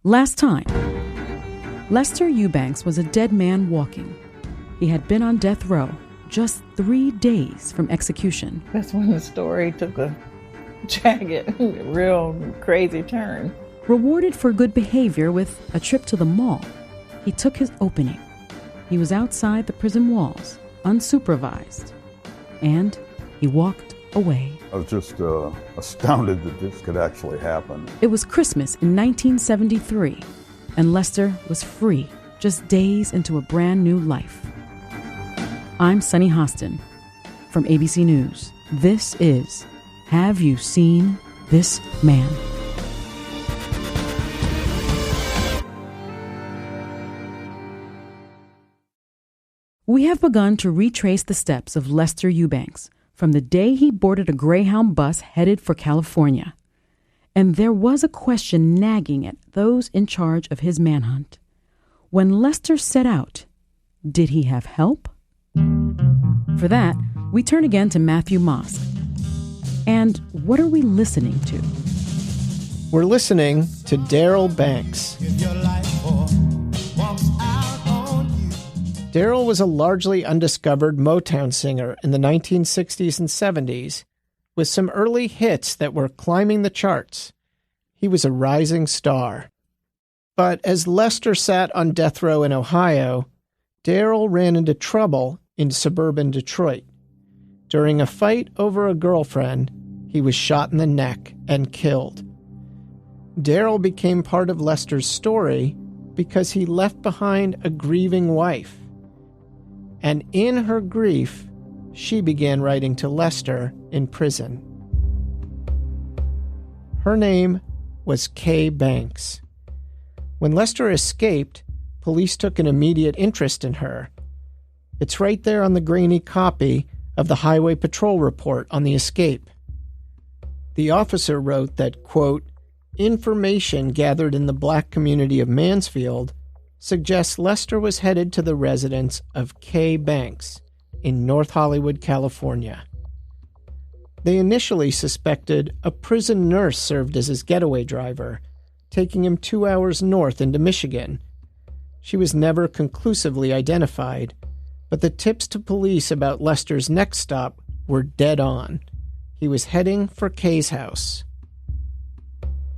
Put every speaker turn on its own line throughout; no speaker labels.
Last time, Lester Eubanks was a dead man walking. He had been on death row just 3 days from execution.
That's when the story took a jagged, real crazy turn.
Rewarded for good behavior with a trip to the mall, he took his opening. He was outside the prison walls, unsupervised, and he walked away.
I was just astounded that this could actually happen.
It was Christmas in 1973, and Lester was free just days into a brand new life. I'm Sunny Hostin from ABC News. This is Have You Seen This Man? We have begun to retrace the steps of Lester Eubanks from the day he boarded a Greyhound bus headed for California. And there was a question nagging at those in charge of his manhunt. When Lester set out, did he have help? For that, we turn again to Matthew Mosk. And what are we listening to?
We're listening to Darryl Banks. Darryl was a largely undiscovered Motown singer in the 1960s and 70s, with some early hits that were climbing the charts. He was a rising star. But as Lester sat on death row in Ohio, Darryl ran into trouble in suburban Detroit. During a fight over a girlfriend, he was shot in the neck and killed. Darryl became part of Lester's story because he left behind a grieving wife. And in her grief, she began writing to Lester in prison. Her name was Kay Banks. When Lester escaped, police took an immediate interest in her. It's right there on the grainy copy of the Highway Patrol report on the escape. The officer wrote that, quote, information gathered in the black community of Mansfield suggests Lester was headed to the residence of Kay Banks in North Hollywood, California. They initially suspected a prison nurse served as his getaway driver, taking him 2 hours north into Michigan. She was never conclusively identified, but the tips to police about Lester's next stop were dead on. He was heading for Kay's house.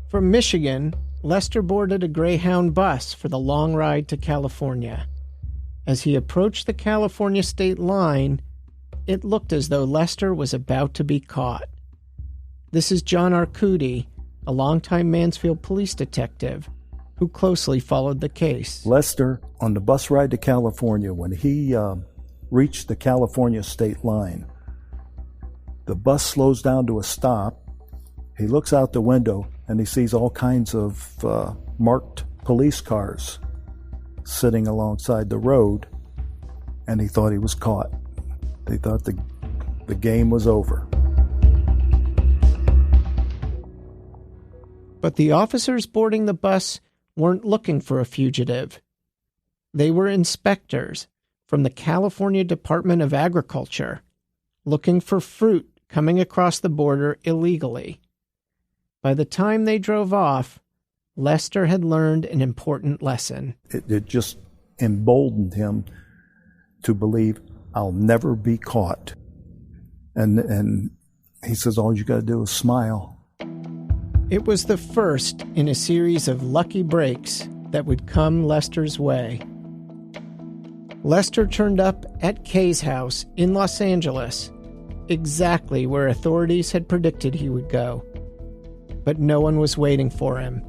From Michigan, Lester boarded a Greyhound bus for the long ride to California. As he approached the California state line, it looked as though Lester was about to be caught. This is John Arcudi, a longtime Mansfield police detective who closely followed the case.
Lester, on the bus ride to California, when he reached the California state line, the bus slows down to a stop. He looks out the window and he sees all kinds of marked police cars sitting alongside the road, and he thought he was caught. They thought the game was over.
But the officers boarding the bus weren't looking for a fugitive. They were inspectors from the California Department of Agriculture, looking for fruit coming across the border illegally. By the time they drove off, Lester had learned an important lesson.
It just emboldened him to believe, I'll never be caught. And he says, all you got to do is smile.
It was the first in a series of lucky breaks that would come Lester's way. Lester turned up at Kay's house in Los Angeles, exactly where authorities had predicted he would go. But no one was waiting for him.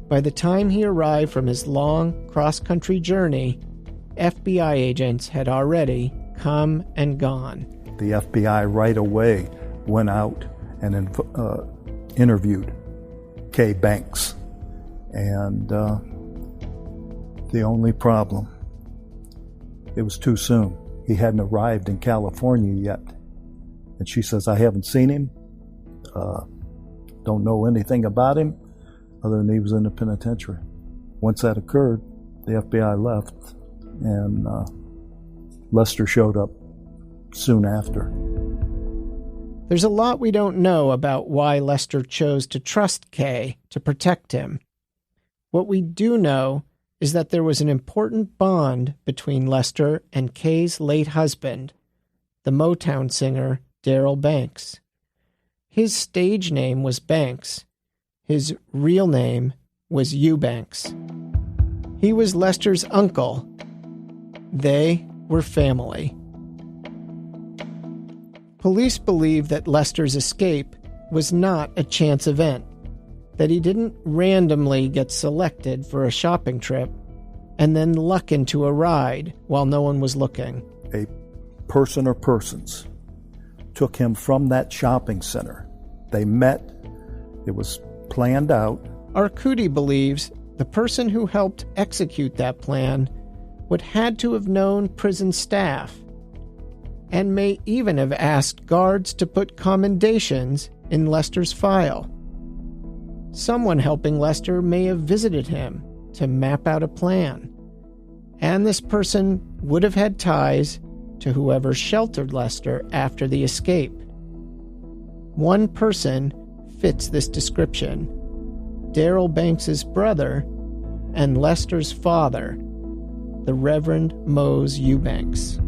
By the time he arrived from his long cross-country journey, FBI agents had already come and gone.
The FBI right away went out and interviewed Kay Banks. And the only problem, it was too soon. He hadn't arrived in California yet. And she says, I haven't seen him. Don't know anything about him other than he was in the penitentiary. Once that occurred, the FBI left, and Lester showed up soon after.
There's a lot we don't know about why Lester chose to trust Kay to protect him. What we do know is that there was an important bond between Lester and Kay's late husband, the Motown singer Darrell Banks. His stage name was Banks. His real name was Eubanks. He was Lester's uncle. They were family. Police believe that Lester's escape was not a chance event, that he didn't randomly get selected for a shopping trip and then luck into a ride while no one was looking.
A person or persons took him from that shopping center. They met. It was planned out.
Arcudi believes the person who helped execute that plan would had to have known prison staff and may even have asked guards to put commendations in Lester's file. Someone helping Lester may have visited him to map out a plan, and this person would have had ties to whoever sheltered Lester after the escape. One person fits this description: Darrell Banks's brother and Lester's father, the Reverend Mose Eubanks.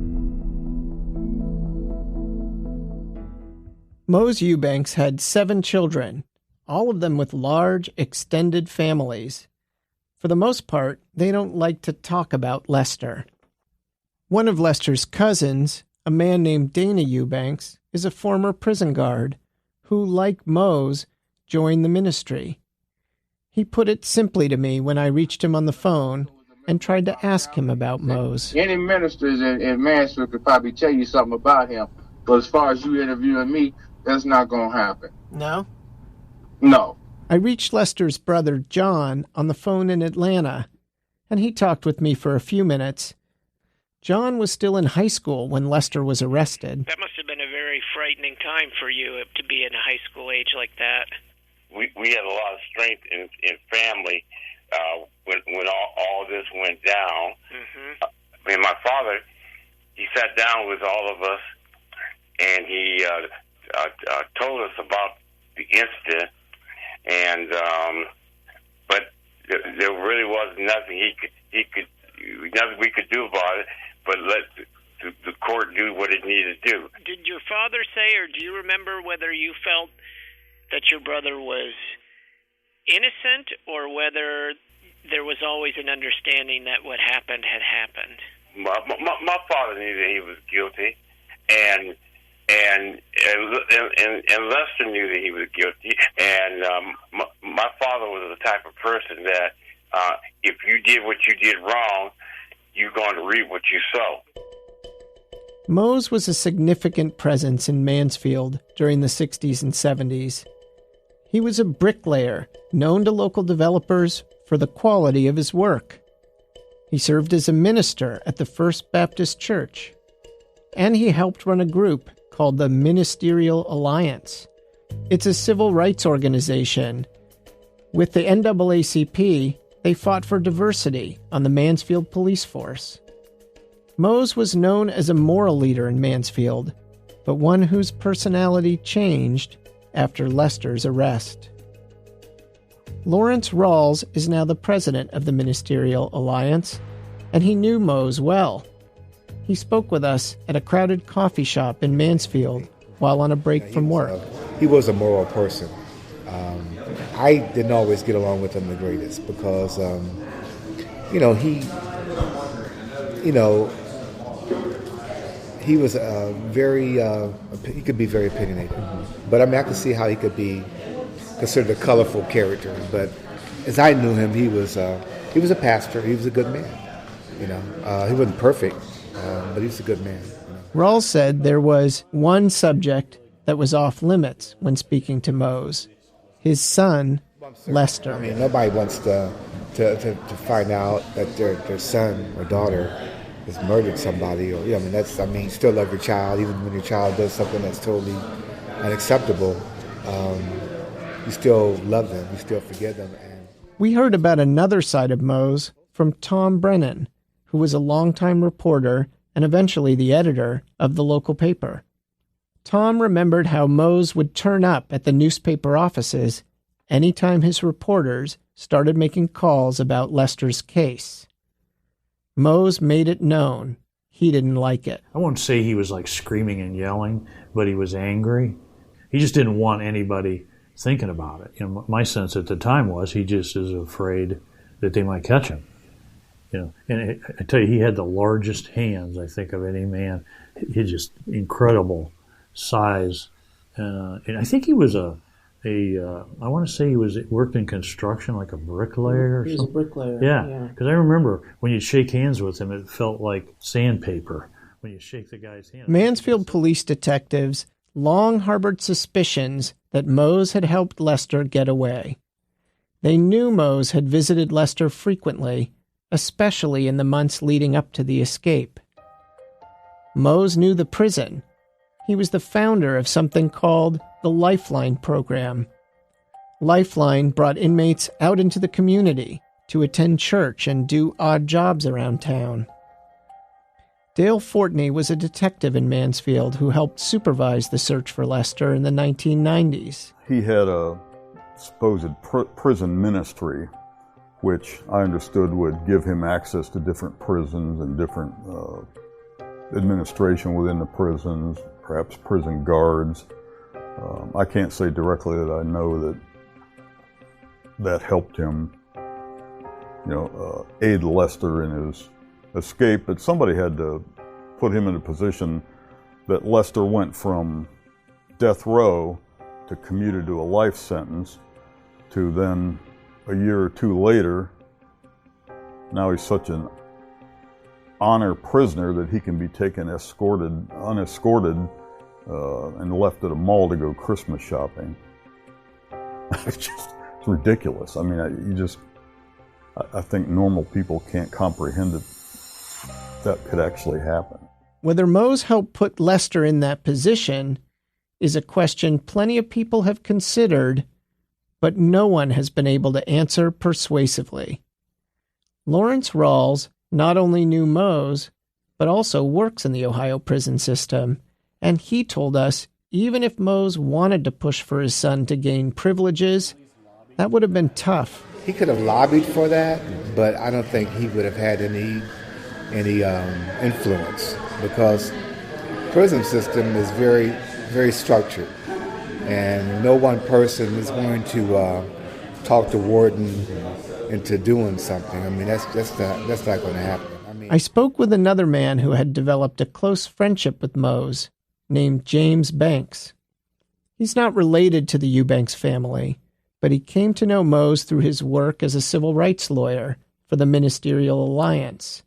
Mose Eubanks had 7 children, all of them with large, extended families. For the most part, they don't like to talk about Lester. One of Lester's cousins, a man named Dana Eubanks, is a former prison guard who, like Mose, joined the ministry. He put it simply to me when I reached him on the phone and tried to ask him about Mose.
Any ministers in Mansfield could probably tell you something about him, but as far as you interviewing me, that's not going to happen.
No?
No.
I reached Lester's brother, John, on the phone in Atlanta, and he talked with me for a few minutes. John was still in high school when Lester was arrested.
That must have been a very frightening time for you to be in a high school age like that.
We had a lot of strength in family when all this went down. Mm-hmm. I mean, my father, he sat down with all of us, and he told us about the incident, and but there really was nothing nothing we could do about it, but let the court do what it needed to do.
Did your father say, or do you remember whether you felt that your brother was innocent, or whether there was always an understanding that what happened had happened?
My father knew that he was guilty, and Lester knew that he was guilty, and my father was the type of person that if you did what you did wrong, you're going to reap what you sow.
Mose was a significant presence in Mansfield during the 60s and 70s. He was a bricklayer, known to local developers for the quality of his work. He served as a minister at the First Baptist Church, and he helped run a group called the Ministerial Alliance. It's a civil rights organization. With the NAACP, they fought for diversity on the Mansfield police force. Mose was known as a moral leader in Mansfield, but one whose personality changed after Lester's arrest. Lawrence Rawls is now the president of the Ministerial Alliance, and he knew Mose well. He spoke with us at a crowded coffee shop in Mansfield while on a break from work.
He was a moral person. I didn't always get along with him the greatest because, he was he could be very opinionated. But I mean, I could see how he could be considered a colorful character. But as I knew him, he was a pastor. He was a good man. He wasn't perfect, but he was a good man.
Rawls said there was one subject that was off limits when speaking to Mose: his son, Lester.
I mean, nobody wants to find out that their son or daughter has murdered somebody, or you still love your child, even when your child does something that's totally unacceptable. You still love them, you still forgive them.
We heard about another side of Mose from Tom Brennan, who was a longtime reporter and eventually the editor of the local paper. Tom remembered how Mose would turn up at the newspaper offices anytime his reporters started making calls about Lester's case. Mose made it known he didn't like it.
I won't say he was like screaming and yelling, but he was angry. He just didn't want anybody thinking about it. You know, my sense at the time was he just is afraid that they might catch him. You know, and I tell you, he had the largest hands, I think, of any man. He had just incredible size. And I think he was I want to say he worked in construction, like a bricklayer or something.
He was a bricklayer.
Yeah, because I remember when you'd shake hands with him, it felt like sandpaper when you shake the guy's hand.
Mansfield police detectives long harbored suspicions that Mose had helped Lester get away. They knew Mose had visited Lester frequently, especially in the months leading up to the escape. Mose knew the prison. He was the founder of something called the Lifeline program. Lifeline brought inmates out into the community to attend church and do odd jobs around town. Dale Fortney was a detective in Mansfield who helped supervise the search for Lester in the 1990s.
He had a supposed prison ministry, which I understood would give him access to different prisons and different administration within the prisons, perhaps prison guards. I can't say directly that I know that helped him, aid Lester in his escape, but somebody had to put him in a position that Lester went from death row to commuted to a life sentence to then a year or two later, now he's such an honor prisoner that he can be taken unescorted and left at a mall to go Christmas shopping. It's ridiculous. I mean, I think normal people can't comprehend that could actually happen.
Whether Mose helped put Lester in that position is a question plenty of people have considered, but no one has been able to answer persuasively. Lawrence Rawls not only knew Mose, but also works in the Ohio prison system, and he told us even if Mose wanted to push for his son to gain privileges, that would have been tough.
He could have lobbied for that, but I don't think he would have had any influence, because prison system is very, very structured, and no one person is going to talk the warden into doing something. I mean, that's not going to happen.
I spoke with another man who had developed a close friendship with Mose, named James Banks. He's not related to the Eubanks family, but he came to know Mose through his work as a civil rights lawyer for the Ministerial Alliance.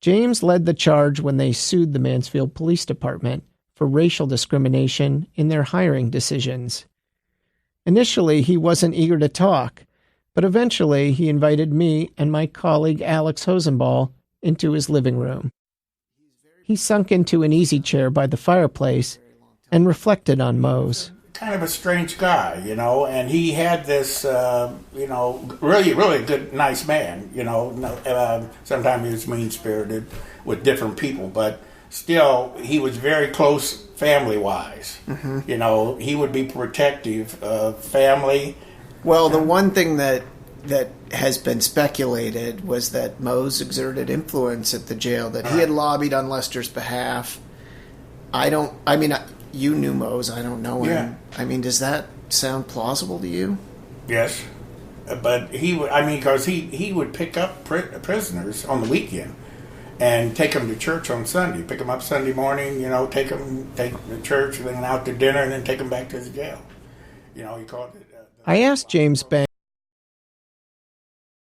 James led the charge when they sued the Mansfield Police Department for racial discrimination in their hiring decisions. Initially, he wasn't eager to talk, but eventually he invited me and my colleague Alex Hosenball into his living room. He sunk into an easy chair by the fireplace and reflected on Mose.
Kind of a strange guy, and he had this, really, really good, nice man, sometimes he was mean-spirited with different people, but still, he was very close family-wise. Mm-hmm. He would be protective of family.
Well, the one thing that has been speculated was that Mose exerted influence at the jail, that he had lobbied on Lester's behalf. You knew Mose, I don't know him.
Yeah.
I mean, does that sound plausible to you?
Yes. But he would, because he would pick up prisoners on the weekend and take them to church on Sunday. Pick them up Sunday morning, take them to church, and then out to dinner, and then take them back to the jail. He called it... I
asked James Banks